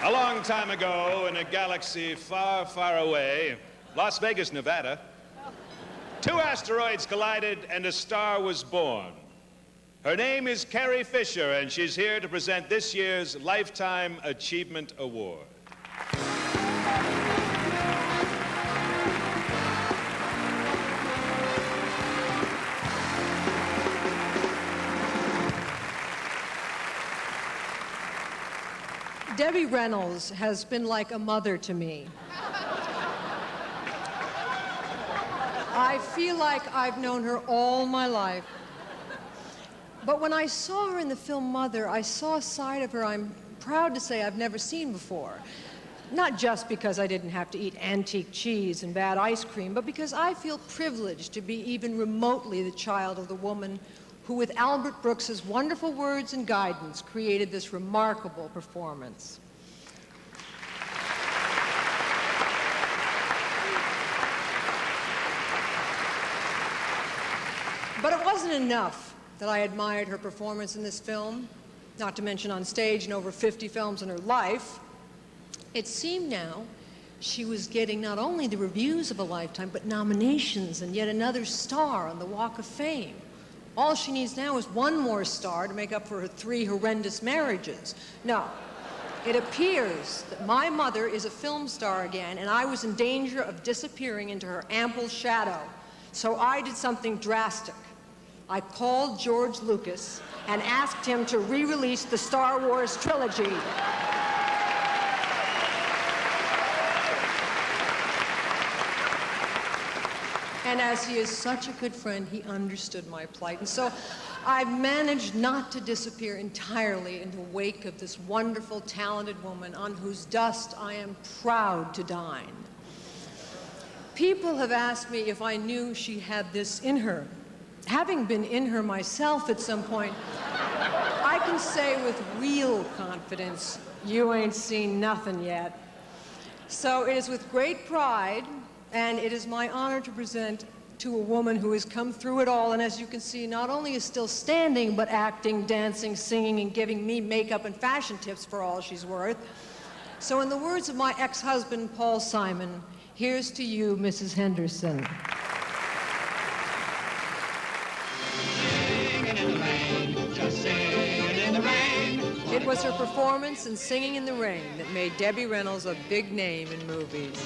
A long time ago, in a galaxy far, far away, Las Vegas, Nevada, two asteroids collided and a star was born. Her name is Carrie Fisher, and she's here to present this year's Lifetime Achievement Award. Debbie Reynolds has been like a mother to me. I feel like I've known her all my life. But when I saw her in the film Mother, I saw a side of her I'm proud to say I've never seen before. Not just because I didn't have to eat antique cheese and bad ice cream, but because I feel privileged to be even remotely the child of the woman who, with Albert Brooks's wonderful words and guidance, created this remarkable performance. But it wasn't enough that I admired her performance in this film, not to mention on stage in over 50 films in her life. It seemed now she was getting not only the reviews of a lifetime, but nominations and yet another star on the Walk of Fame. All she needs now is one more star to make up for her 3 horrendous marriages. No, it appears that my mother is a film star again, and I was in danger of disappearing into her ample shadow. So I did something drastic. I called George Lucas and asked him to re-release the Star Wars trilogy. And as he is such a good friend, he understood my plight. And so I've managed not to disappear entirely in the wake of this wonderful, talented woman on whose dust I am proud to dine. People have asked me if I knew she had this in her. Having been in her myself at some point, I can say with real confidence, you ain't seen nothing yet. So it is with great pride, and it is my honor to present to a woman who has come through it all, and as you can see, not only is still standing, but acting, dancing, singing, and giving me makeup and fashion tips for all she's worth. So in the words of my ex-husband, Paul Simon, here's to you, Mrs. Henderson. Singing in the rain, just singing in the rain. It was her performance in Singing in the Rain that made Debbie Reynolds a big name in movies.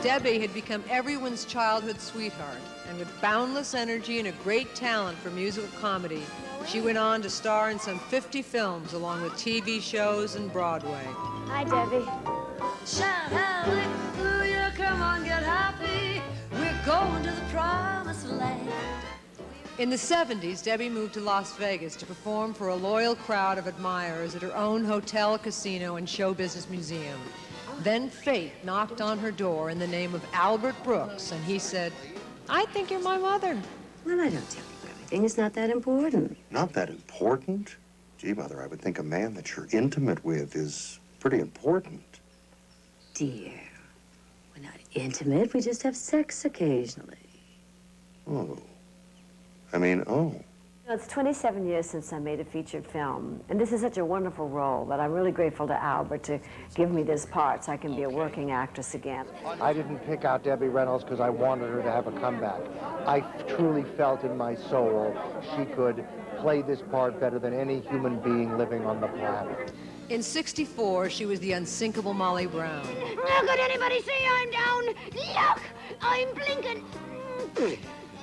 Debbie had become everyone's childhood sweetheart, and with boundless energy and a great talent for musical comedy, she went on to star in some 50 films along with TV shows and Broadway. Hi, Debbie. Shout hallelujah, come on, get happy. We're going to the promised land. In the 70s, Debbie moved to Las Vegas to perform for a loyal crowd of admirers at her own hotel, casino, and show business museum. Then fate knocked on her door in the name of Albert Brooks, and he said, I think you're my mother. Well, I don't tell you everything. It's not that important. Not that important? Gee, Mother, I would think a man that you're intimate with is pretty important. Dear, we're not intimate. We just have sex occasionally. Oh. It's 27 years since I made a featured film, and this is such a wonderful role that I'm really grateful to Albert to give me this part so I can be a working actress again. I didn't pick out Debbie Reynolds because I wanted her to have a comeback. I truly felt in my soul she could play this part better than any human being living on the planet. In '64, she was the unsinkable Molly Brown. Look at anybody say I'm down. Look, I'm blinking.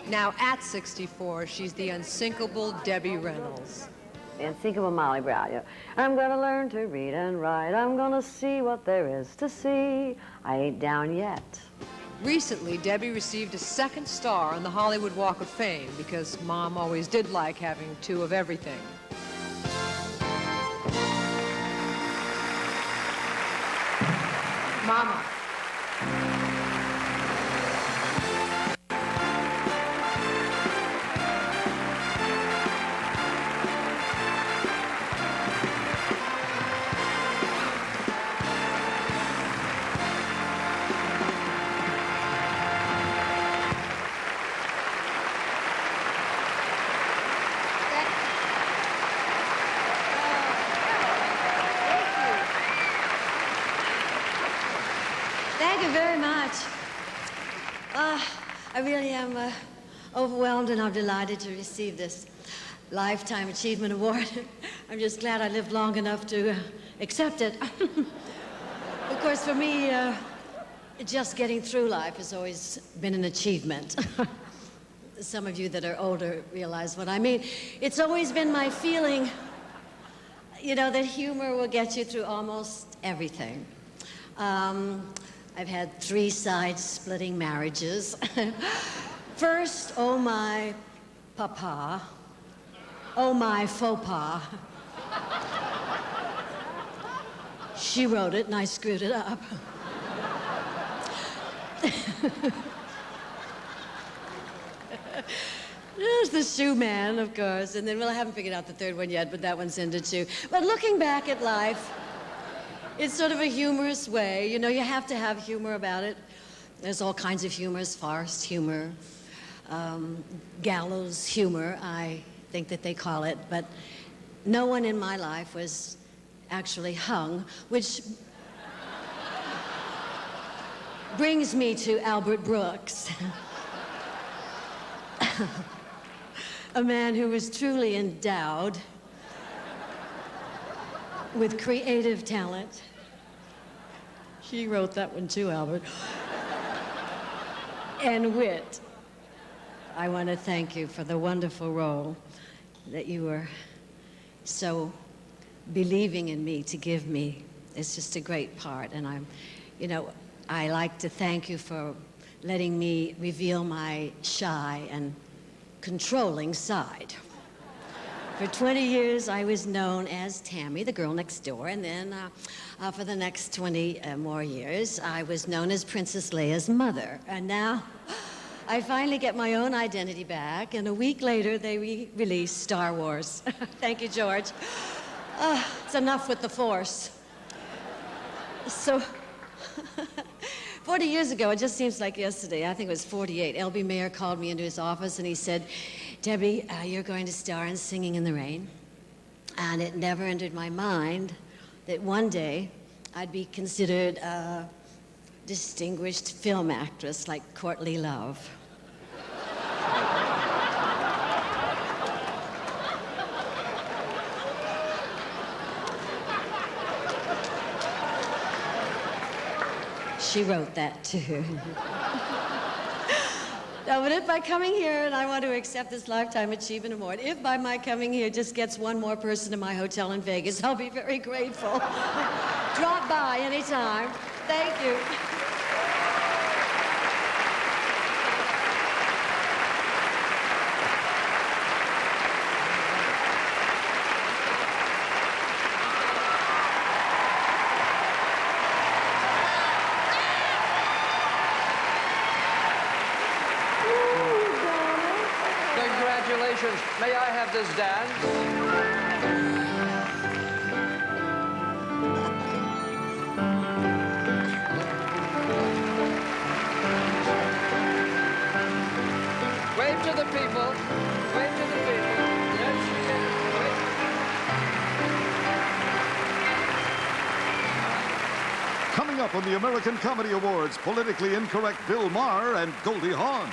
Now at 64, she's the unsinkable Debbie Reynolds. The unsinkable Molly Brown. Yeah. I'm gonna learn to read and write. I'm gonna see what there is to see. I ain't down yet. Recently, Debbie received a second star on the Hollywood Walk of Fame because Mom always did like having 2 of everything. Mama. really am overwhelmed, and I'm delighted to receive this Lifetime Achievement Award. I'm just glad I lived long enough to accept it. Of course, for me, just getting through life has always been an achievement. Some of you that are older realize what I mean. It's always been my feeling, you know, that humor will get you through almost everything. I've had 3 side-splitting marriages. First, oh my papa, oh my faux pas. She wrote it and I screwed it up. There's the shoe man, of course, and then, well, I haven't figured out the 3rd one yet, but that one's into too. But looking back at life, it's sort of a humorous way. You know, you have to have humor about it. There's all kinds of humors, farce humor, gallows humor, I think that they call it, but no one in my life was actually hung, which brings me to Albert Brooks. A man who was truly endowed with creative talent. She wrote that one too, Albert. And wit. I want to thank you for the wonderful role that you were so believing in me to give me. It's just a great part, and I like to thank you for letting me reveal my shy and controlling side. For 20 years, I was known as Tammy, the girl next door, and then for the next 20 more years, I was known as Princess Leia's mother. And now, I finally get my own identity back, and a week later, they released Star Wars. Thank you, George. It's enough with the Force. So, 40 years ago, it just seems like yesterday, I think it was 48, L.B. Mayer called me into his office and he said, Debbie, you're going to star in Singing in the Rain. And it never entered my mind that one day I'd be considered a distinguished film actress like Courtney Love. She wrote that too. No, but if by coming here, and I want to accept this Lifetime Achievement Award, if by my coming here just gets one more person to my hotel in Vegas, I'll be very grateful. Drop by anytime. Thank you. Congratulations. May I have this dance? Wave to the people. Wave to the people. Yes, Coming up on the American Comedy Awards, politically incorrect Bill Maher and Goldie Hawn.